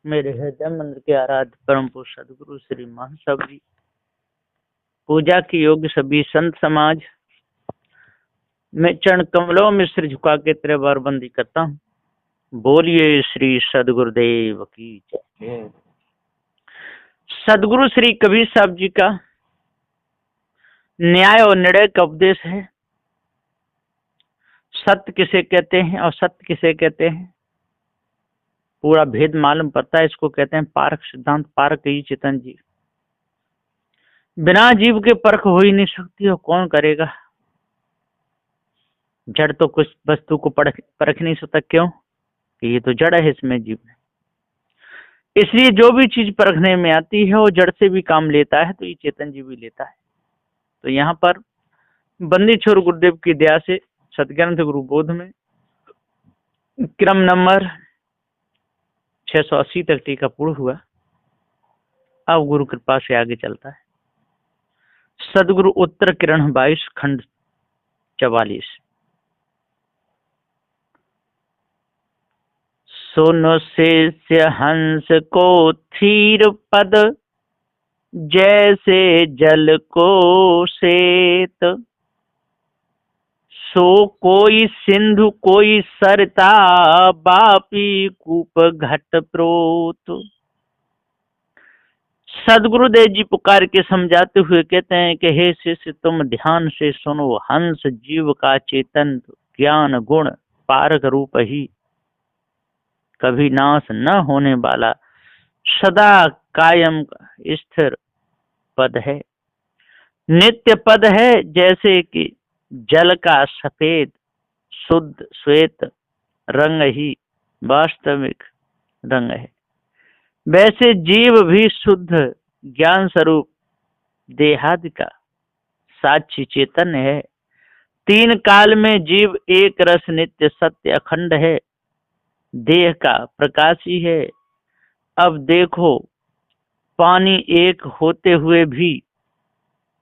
मेरे हृदय मंदिर के आराध्य परम पूज्य सदगुरु श्री महासव जी, पूजा की योग्य सभी संत समाज, मैं चरण कमलों में सिर झुका के तेरे बार बंदी करता हूँ। बोलिए श्री सदगुरुदेव की जय। सदगुरु श्री कबीर साहब जी का न्याय और निर्णय का उपदेश है। सत्य किसे कहते हैं और सत्य किसे कहते हैं, पूरा भेद मालूम पड़ता है। इसको कहते हैं पारक सिद्धांत, पारक ही चेतन जी। बिना जीव के परख हो ही नहीं सकती, और कौन करेगा। जड़ तो कुछ वस्तु को परख नहीं सकता, क्यों कि ये तो जड़ है, इसमें जीव है। इसलिए जो भी चीज परखने में आती है वो जड़ से भी काम लेता है, तो ये चेतन जी भी लेता है। तो यहाँ पर बंदी छोर गुरुदेव की दया से सदग्रंथ गुरु बोध में क्रम नंबर 680 तक टीका पूर्ण हुआ। अब गुरु कृपा से आगे चलता है। सदगुरु उत्तर किरण 22 खंड 44। सुनो शिष्य हंस को थीर पद, जैसे जल को सेत। सो कोई सिंधु कोई सरता, बापी कूप घट प्रोत। सदगुरुदेव जी पुकार के समझाते हुए कहते हैं कि हे शिष्य, तुम ध्यान से सुनो। हंस जीव का चेतन, ज्ञान गुण पारक रूप ही, कभी नाश न होने वाला, सदा कायम स्थिर पद है, नित्य पद है। जैसे कि जल का सफेद शुद्ध श्वेत रंग ही वास्तविक रंग है, वैसे जीव भी शुद्ध ज्ञान स्वरूप देहादि का साक्षी चेतन है। तीन काल में जीव एक रस नित्य सत्य अखंड है, देह का प्रकाशी है। अब देखो, पानी एक होते हुए भी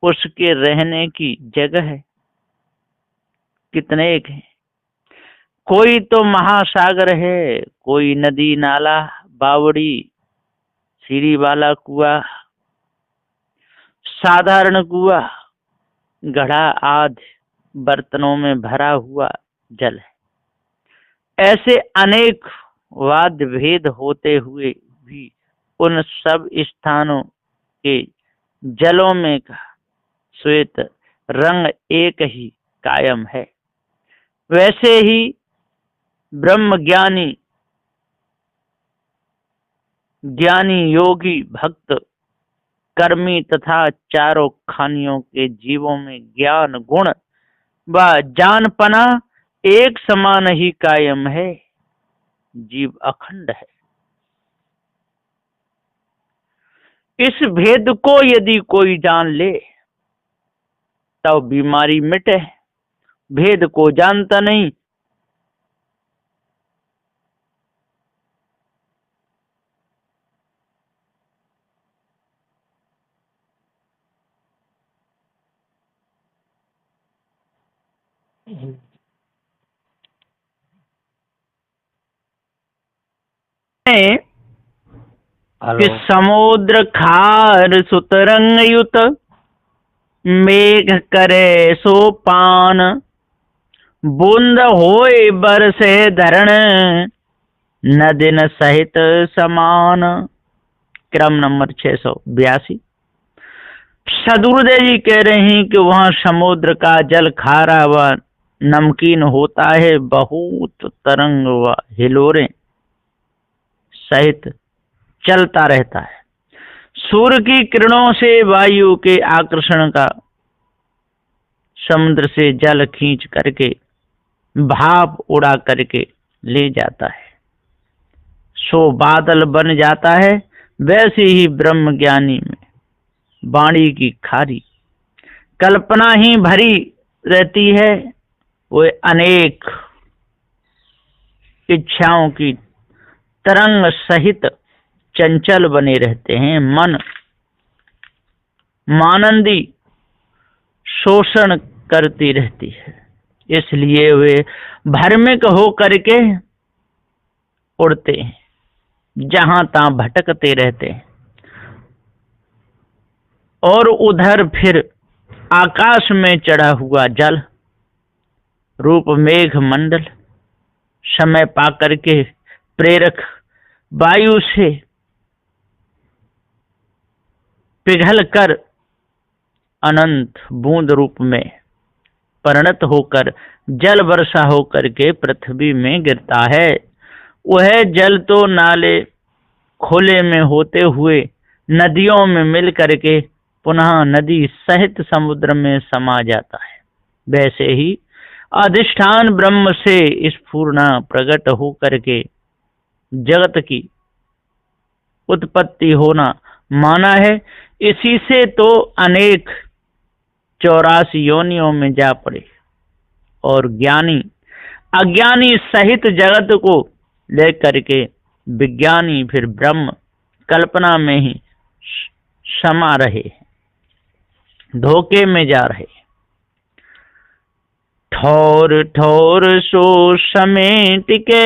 उसके रहने की जगह है कितने एक है। कोई तो महासागर है, कोई नदी नाला बावड़ी सीढ़ी वाला कुआ, साधारण कुआ, घड़ा आदि बर्तनों में भरा हुआ जल है। ऐसे अनेक वाद्य भेद होते हुए भी उन सब स्थानों के जलों में का श्वेत रंग एक ही कायम है। वैसे ही ब्रह्म ज्ञानी योगी भक्त कर्मी तथा चारों खानियों के जीवों में ज्ञान गुण व जानपना एक समान ही कायम है। जीव अखंड है। इस भेद को यदि कोई जान ले तो बीमारी मिटे। भेद को जानता नहीं, कि समुद्र खार सुतरंग युत, मेघ करे सो पान। बूंद होए बरसे धरण, नदिन सहित समान। क्रम नंबर 682। सदगुरुदेव जी कह रहे हैं कि वहां समुद्र का जल खारा व नमकीन होता है, बहुत तरंग व हिलोरें सहित चलता रहता है। सूर्य की किरणों से वायु के आकर्षण का समुद्र से जल खींच करके भाप उड़ा करके ले जाता है, सो बादल बन जाता है। वैसे ही ब्रह्म ज्ञानी में वाणी की खारी कल्पना ही भरी रहती है। वो अनेक इच्छाओं की तरंग सहित चंचल बने रहते हैं। मन मानंदी शोषण करती रहती है, इसलिए वे भ्रमिक हो करके उड़ते हैं। जहां तहां भटकते रहते हैं। और उधर फिर आकाश में चढ़ा हुआ जल रूप मेघ मंडल समय पाकर के प्रेरक वायु से पिघल कर अनंत बूंद रूप में परिणत होकर जल वर्षा होकर के पृथ्वी में गिरता है। वह जल तो नाले खोले में होते हुए नदियों में मिल करके पुनः नदी सहित समुद्र में समा जाता है। वैसे ही अधिष्ठान ब्रह्म से स्फूर्णा प्रकट हो करके जगत की उत्पत्ति होना माना है। इसी से तो अनेक 84 योनियों में जा पड़े और ज्ञानी अज्ञानी सहित जगत को लेकर के विज्ञानी फिर ब्रह्म कल्पना में ही समा रहे, धोखे में जा रहे। ठोर ठोर सो समेट के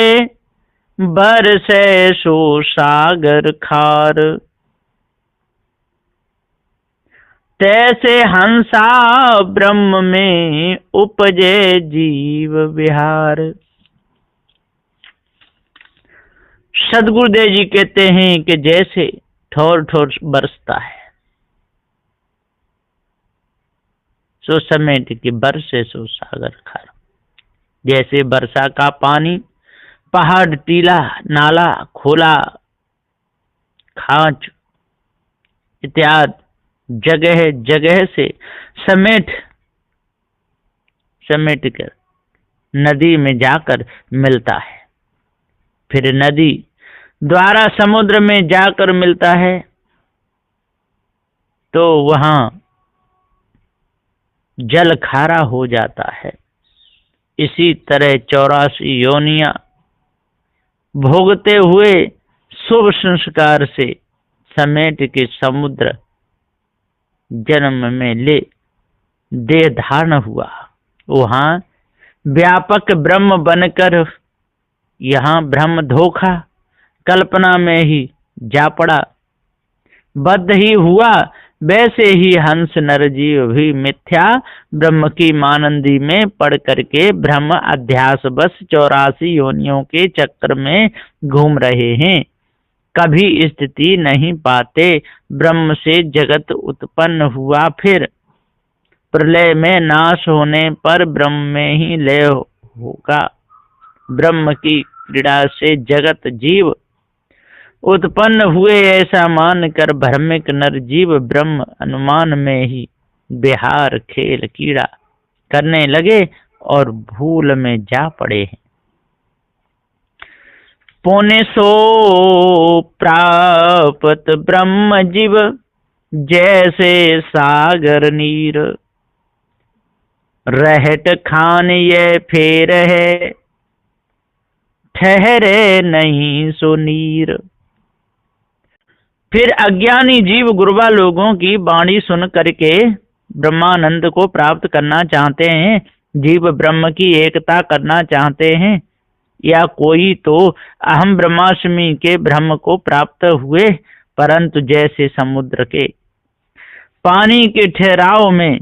बरसे सो सागर खार, तैसे हंसा ब्रह्म में उपजे जीव विहार। सदगुरुदेव जी कहते हैं कि जैसे ठोर ठोर बरसता है सो समेट के बरसे सो सागर खार। जैसे वर्षा का पानी पहाड़, टीला, नाला, खोला, खांच इत्यादि जगह जगह से समेट कर नदी में जाकर मिलता है, फिर नदी द्वारा समुद्र में जाकर मिलता है, तो वहां जल खारा हो जाता है। इसी तरह 84 योनियां भोगते हुए शुभ संस्कार से समेट के समुद्र जन्म में ले देह धारण हुआ। वहां व्यापक ब्रह्म बनकर यहाँ ब्रह्म धोखा कल्पना में ही जा पड़ा, बद्ध ही हुआ। वैसे ही हंस नर जीव भी मिथ्या ब्रह्म की मानंदी में पड़ करके ब्रह्म अध्यास बस 84 योनियों के चक्कर में घूम रहे हैं, कभी स्थिति नहीं पाते। ब्रह्म से जगत उत्पन्न हुआ, फिर प्रलय में नाश होने पर ब्रह्म में ही लय होगा। ब्रह्म की क्रीड़ा से जगत जीव उत्पन्न हुए, ऐसा मानकर भ्रमिक नर जीव ब्रह्म अनुमान में ही विहार खेल कीड़ा करने लगे और भूल में जा पड़े हैं। पौने सो प्राप्त ब्रह्म जीव जैसे सागर नीर, रहट खान ये फेर है ठहरे नहीं सो नीर। फिर अज्ञानी जीव गुरुवा लोगों की वाणी सुन करके ब्रह्मानंद को प्राप्त करना चाहते हैं, जीव ब्रह्म की एकता करना चाहते हैं, या कोई तो अहम ब्रह्मास्मि के ब्रह्म को प्राप्त हुए, परंतु जैसे समुद्र के पानी के ठहराव में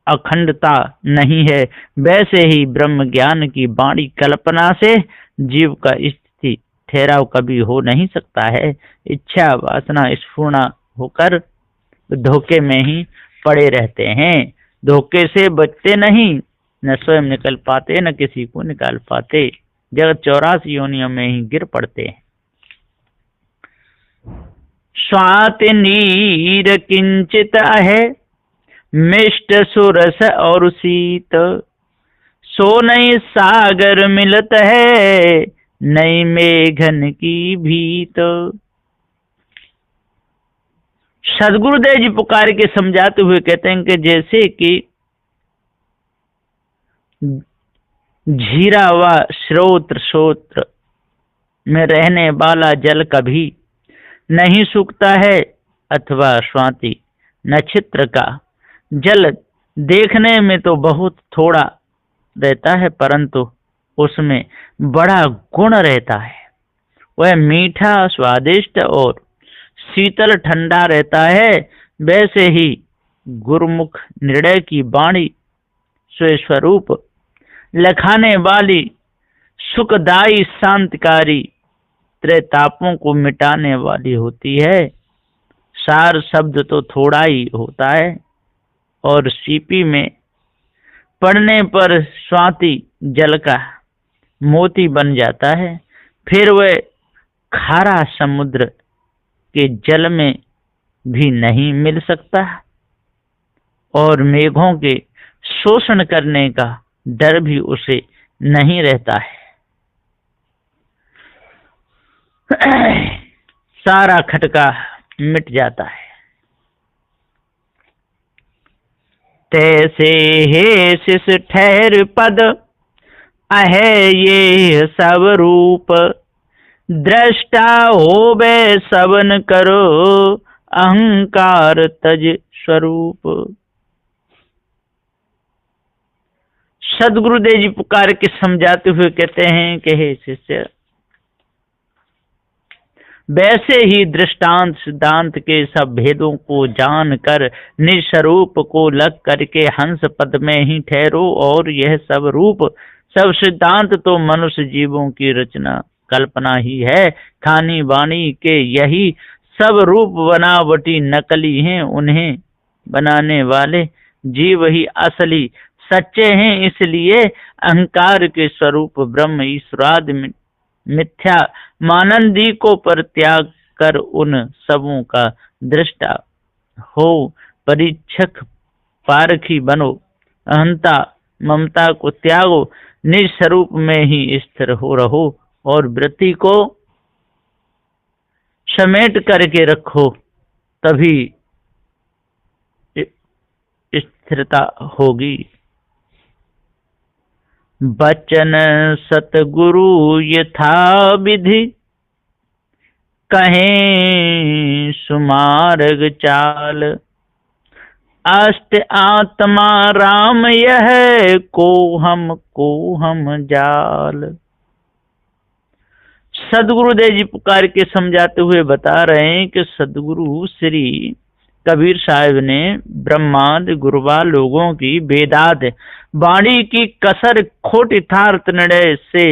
अखंडता नहीं है, वैसे ही ब्रह्म ज्ञान की वाणी कल्पना से जीव का स्थिति ठहराव कभी हो नहीं सकता है। इच्छा वासना स्फूर्णा होकर धोखे में ही पड़े रहते हैं, धोखे से बचते नहीं, न स्वयं निकल पाते न किसी को निकाल पाते, जगत 84 योनियों में ही गिर पड़ते हैं। स्वाति नीर किंचित है मिष्ट सुरस और शीत, सो नई सागर मिलत है नई मेघन की भीत। सदगुरुदेव जी पुकार के समझाते हुए कहते हैं कि जैसे कि झीरा व स्रोत्र में रहने वाला जल कभी नहीं सूखता है, अथवा स्वाति नक्षत्र का जल देखने में तो बहुत थोड़ा रहता है, परंतु उसमें बड़ा गुण रहता है, वह मीठा स्वादिष्ट और शीतल ठंडा रहता है, वैसे ही गुरुमुख निर्णय की वाणी स्वस्वरूप लखाने वाली, सुखदायी, शांतिकारी, त्रैतापों को मिटाने वाली होती है। सार शब्द तो थोड़ा ही होता है और सीपी में पड़ने पर स्वाति जल का मोती बन जाता है। फिर वह खारा समुद्र के जल में भी नहीं मिल सकता और मेघों के शोषण करने का डर भी उसे नहीं रहता है। सारा खटका मिट जाता है। तैसे हे शिष ठहर पद अहे ये सब रूप, दृष्टा होबे सवन करो अहंकार तज स्वरूप। सदगुरुदेव जी पुकार के समझाते हुए कहते हैं कि हे शिष्य, वैसे ही दृष्टांत सिद्धांत के सब भेदों को जानकर निज स्वरूप को लग करके हंस पद में ही ठहरो। और यह सब रूप, सब सिद्धांत तो मनुष्य जीवों की रचना कल्पना ही है। खानी वाणी के यही सब रूप बनावटी नकली हैं, उन्हें बनाने वाले जीव ही असली सच्चे हैं। इसलिए अहंकार के स्वरूप ब्रह्म ईश्वरादि मिथ्या मानंदी को परित्याग कर उन सबों का दृष्टा हो, परीक्षक पारखी बनो, अहंता ममता को त्यागो, निज स्वरूप में ही स्थिर हो रहो और वृत्ति को समेट करके रखो, तभी स्थिरता होगी। बचन सतगुरु यथा विधि, कहें सुमार्ग चाल, अष्ट आत्मा राम यह को हम जाल। सदगुरुदेव जी पुकार के समझाते हुए बता रहे हैं कि सदगुरु श्री कबीर साहिब ने ब्रह्मादि गुरुवा लोगों की वेदाद वाणी की कसर खोट यथार्थ निर्णय से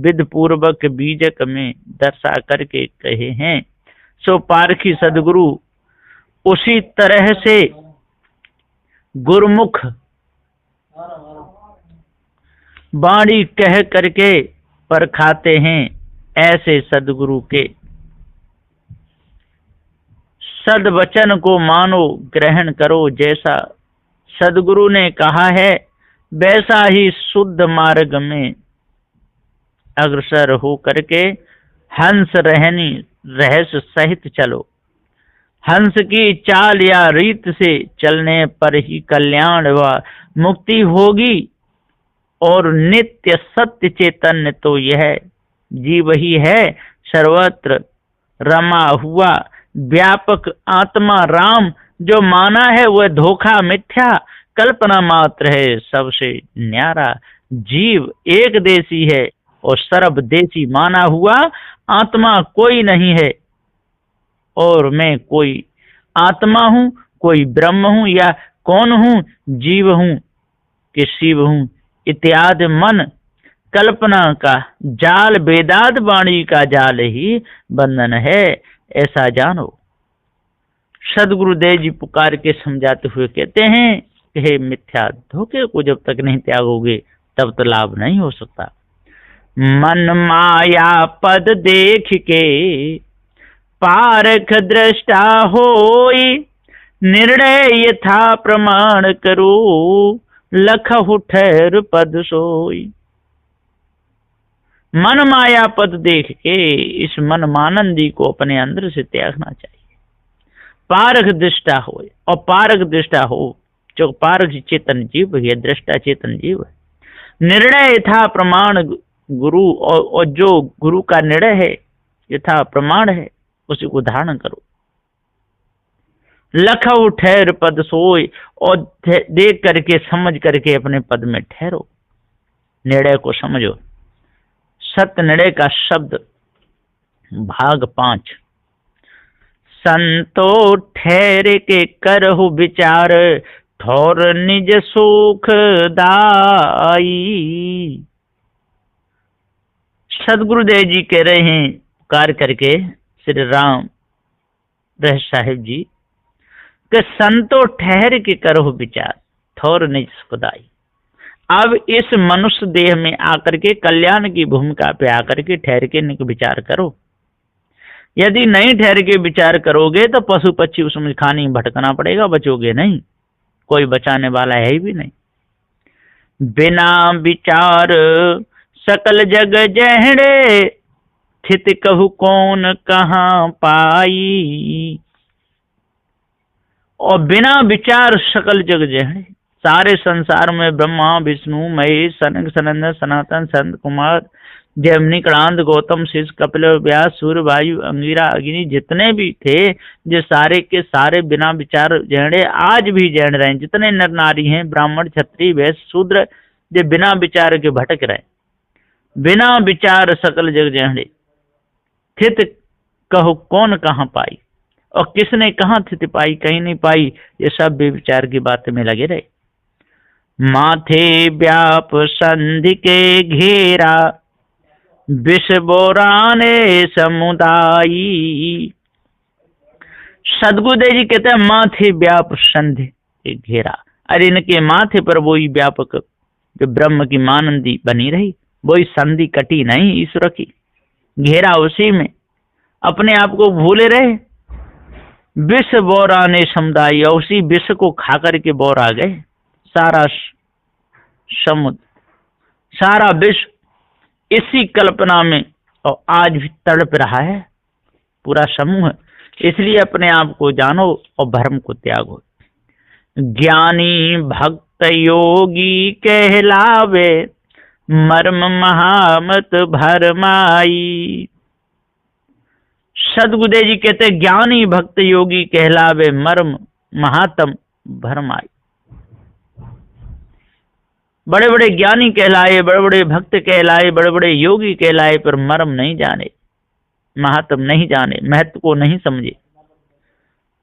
विध पूर्वक बीजक में दर्शा करके कहे हैं। सो पारखी सदगुरु उसी तरह से गुरुमुख वाणी कह करके परखाते हैं। ऐसे सदगुरु के सदवचन को मानो, ग्रहण करो। जैसा सदगुरु ने कहा है वैसा ही शुद्ध मार्ग में अग्रसर हो करके हंस रहनी रहस्य सहित चलो। हंस की चाल या रीत से चलने पर ही कल्याण व मुक्ति होगी। और नित्य सत्य चैतन्य तो यह जीव ही है, सर्वत्र रमा हुआ व्यापक आत्मा राम। जो माना है वह धोखा मिथ्या कल्पना मात्र है। सबसे न्यारा जीव एक देशी है और सर्वदेशी माना हुआ आत्मा कोई नहीं है। और मैं कोई आत्मा हूँ, कोई ब्रह्म हूँ या कौन हूँ, जीव हूँ कि शिव हूँ इत्यादि मन कल्पना का जाल, वेदाद वाणी का जाल ही बंधन है, ऐसा जानो। सदगुरुदेव जी पुकार के समझाते हुए कहते हैं कि हे मिथ्या, धोखे को जब तक नहीं त्यागोगे तब तो लाभ नहीं हो सकता। मन माया पद देख के पारख दृष्टा होई, निर्णय यथा प्रमाण करो लखहु ठहर पद सोई। मन माया पद देख के इस मन मानंदी को अपने अंदर से त्यागना चाहिए। पारख दृष्टा हो, और पारख दृष्टा हो, जो पारख चेतन जीव है, दृष्टा चेतन जीव है। निर्णय यथा प्रमाण गुरु, और जो गुरु का निर्णय है यथा प्रमाण है उसी को धारण करो। लखऊ ठहर पद सोई, और देख करके समझ करके अपने पद में ठहरो। निर्णय को समझो। सत्य निर्णय का शब्द भाग 5। संतो ठहर के करहु विचार, ठौर निज सुख दाई। सदगुरुदेव जी कह रहे हैं पुकार करके श्री राम रहस्य साहिब जी कि संतो ठहर के करहु विचार, ठौर निज सुख दाई। अब इस मनुष्य देह में आकर के कल्याण की भूमिका पे आकर के ठहर के विचार करो। यदि नहीं ठहर के विचार करोगे तो पशु पक्षी उसमें खाने भटकना पड़ेगा, बचोगे नहीं, कोई बचाने वाला है ही भी नहीं। बिना विचार सकल जग जहड़े, स्थित कहु कौन कहाँ पाई। और बिना विचार सकल जग जहड़े, सारे संसार में ब्रह्मा विष्णु महेश सनक सनंदन सनातन संत कुमार जैमिनी कणांत गौतम शिष कपिल व्यास सूर्य वायु अंगिरा अग्नि जितने भी थे, जो सारे के सारे बिना विचार जहड़े आज भी जहड़ रहे हैं। जितने नर नारी हैं, ब्राह्मण क्षत्रिय वैश्य शूद्र, जो बिना विचार के भटक रहे, बिना विचार सकल जग जहड़े, स्थित कहो कौन कहाँ पाई। और किसने कहाँ स्थिति पाई, कहीं नहीं पाई। ये सब बेविचार की बात में लगे रहे। माथे व्याप संधि के घेरा, विष बोराने समुदायी। सदगुरुदेव जी कहते हैं माथे व्याप संधि के घेरा। अरे इनके माथे पर वही व्यापक जो ब्रह्म की मानंदी बनी रही, वही संधि कटी नहीं ईश्वर की, घेरा उसी में, अपने आप को भूले रहे। विष बोराने समुदाय, उसी विष को खाकर के बोर आ गए। सारा समुद्र, सारा विश्व इसी कल्पना में और आज भी तड़प रहा है पूरा समूह। इसलिए अपने आप को जानो और भ्रम को त्यागो। ज्ञानी भक्त योगी कहलावे, मर्म महामत भरमाई। सदगुरुदेव जी कहते ज्ञानी भक्त योगी कहलावे, मर्म महात्म भरमाई। बड़े बड़े ज्ञानी कहलाए, बड़े बड़े भक्त कहलाए, बड़े बड़े योगी कहलाए, पर मर्म नहीं जाने, महात्म नहीं जाने, महत्व को नहीं समझे।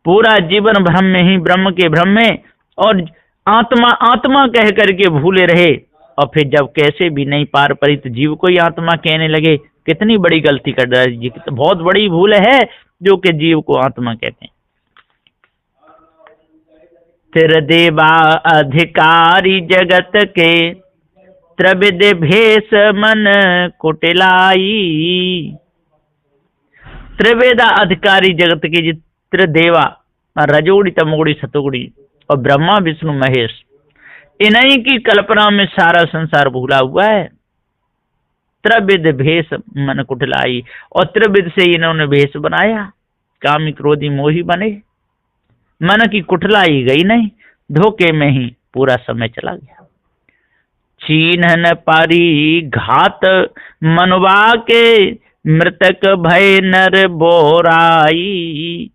पूरा जीवन भ्रम में ही, ब्रह्म के भ्रम में, और आत्मा आत्मा कह करके भूले रहे। और फिर जब कैसे भी नहीं पार पड़ी तो जीव को ही आत्मा कहने लगे। कितनी बड़ी गलती कर रहा है जी, बहुत बड़ी भूल है जो कि जीव को आत्मा कहते हैं। त्रिदेवा अधिकारी जगत के, त्रिविध भेष मन कुटिलाई। त्रिवेदा अधिकारी जगत के, त्रिदेवा रजोड़ी तमोड़ी सतोड़ी और ब्रह्मा विष्णु महेश, इन्हीं की कल्पना में सारा संसार भूला हुआ है। त्रिविध भेष मन कुटिलाई, और त्रिविध से इन्होंने भेष बनाया, कामी क्रोधी मोही बने, मन की कुटिलाई गई नहीं, धोखे में ही पूरा समय चला गया। चीन्ह न पारी घात मनवा के, मृतक भय नर बोराई।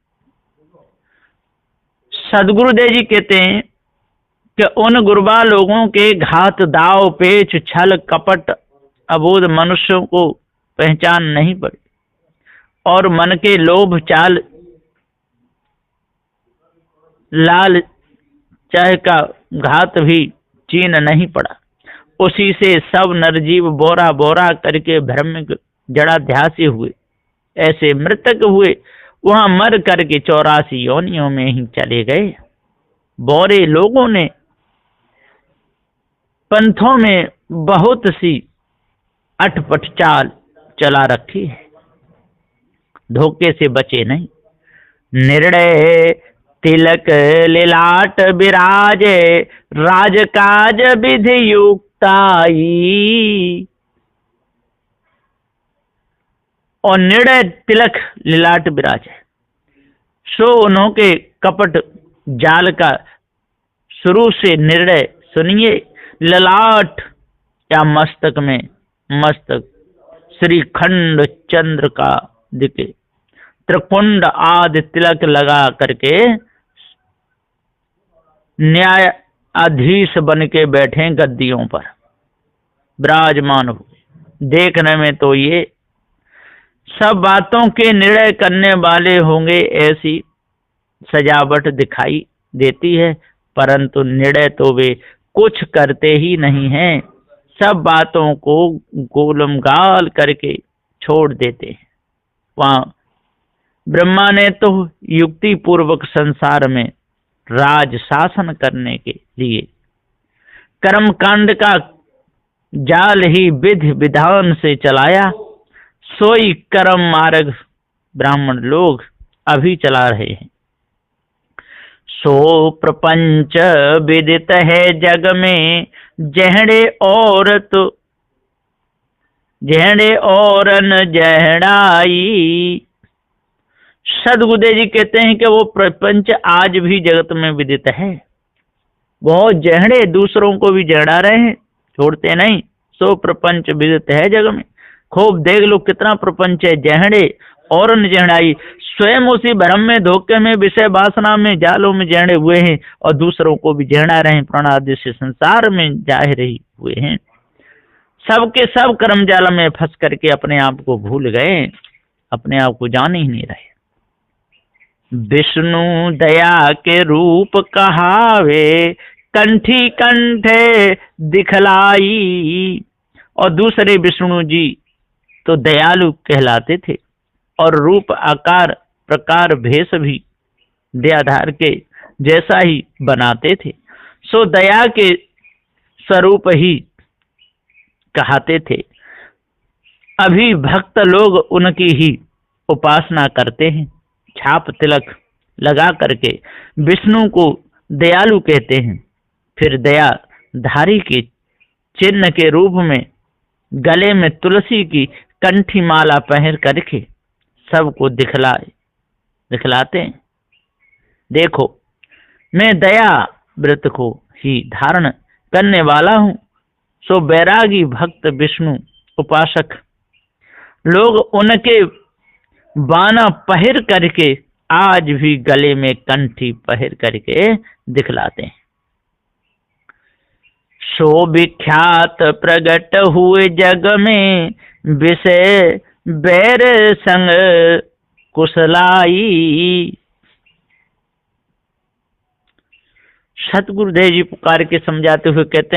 सदगुरुदेव जी कहते हैं कि उन गुरबा लोगों के घात दाव पेच छल कपट अबोध मनुष्यों को पहचान नहीं पड़ी, और मन के लोभ चाल लाल चाह का घात भी चीन नहीं पड़ा। उसी से सब नरजीव बोरा बोरा करके भ्रम में जड़ाध्यासी हुए, ऐसे मृतक हुए, वहां मर करके 84 योनियों में ही चले गए। बोरे लोगों ने पंथों में बहुत सी अटपट चाल चला रखी है, धोखे से बचे नहीं। निर्णय तिलक लिलाट विराजे, राजकाज विधि युक्ताई। और निर्णय तिलक लिलाट विराजे, सो उन्हों के कपट जाल का शुरू से निर्णय सुनिए। ललाट या मस्तक में, मस्तक श्रीखंड चंद्र का दिखे, त्रिकुंड आदि तिलक लगा करके न्यायाधीश बन के बैठे गद्दियों पर विराजमान हुए। देखने में तो ये सब बातों के निर्णय करने वाले होंगे ऐसी सजावट दिखाई देती है, परंतु निर्णय तो वे कुछ करते ही नहीं हैं, सब बातों को गोलमगाल करके छोड़ देते हैं। वहां ब्रह्मा ने तो युक्ति पूर्वक संसार में राज शासन करने के लिए कर्म कांड का जाल ही विधि विधान से चलाया, सोई कर्म मार्ग ब्राह्मण लोग अभी चला रहे हैं। सो प्रपंच विदित है जग में, जहड़े औरन जहड़ाई। सदगुरुदेव जी कहते हैं कि वो प्रपंच आज भी जगत में विदित है, बहुत जहड़े दूसरों को भी जहड़ा रहे हैं, छोड़ते नहीं। सो प्रपंच विदित है जग में, खूब देख लो कितना प्रपंच है, जहड़े और न जहड़ाई। स्वयं उसी भ्रम में, धोखे में, विषय वासना में, जालों में जहड़े हुए हैं और दूसरों को भी जहड़ा रहे हैं, प्राण आदि से संसार में जाहिर ही हुए हैं। सबके सब कर्म जाल में फंस करके अपने आप को भूल गए, अपने आप को जान ही नहीं रहे। विष्णु दया के रूप कहावे, कंठी कंठे दिखलाई। और दूसरे विष्णु जी तो दयालु कहलाते थे और रूप आकार प्रकार भेष भी दयाधार के जैसा ही बनाते थे, सो दया के स्वरूप ही कहते थे। अभी भक्त लोग उनकी ही उपासना करते हैं, छाप तिलक लगा करके विष्णु को दयालु कहते हैं, फिर दया धारी के चिन्ह के रूप में गले में तुलसी की कंठी माला पहन करके सबको दिखलाते हैं। देखो मैं दया व्रत को ही धारण करने वाला हूँ। सो बैरागी भक्त विष्णु उपासक लोग उनके बाना पहर करके आज भी गले में कंठी पहर करके दिखलाते हैं। सो विख्यात प्रगट हुए जग में, विषय बैर संग कुशलाई। सतगुरुदेव जी पुकार के समझाते हुए कहते हैं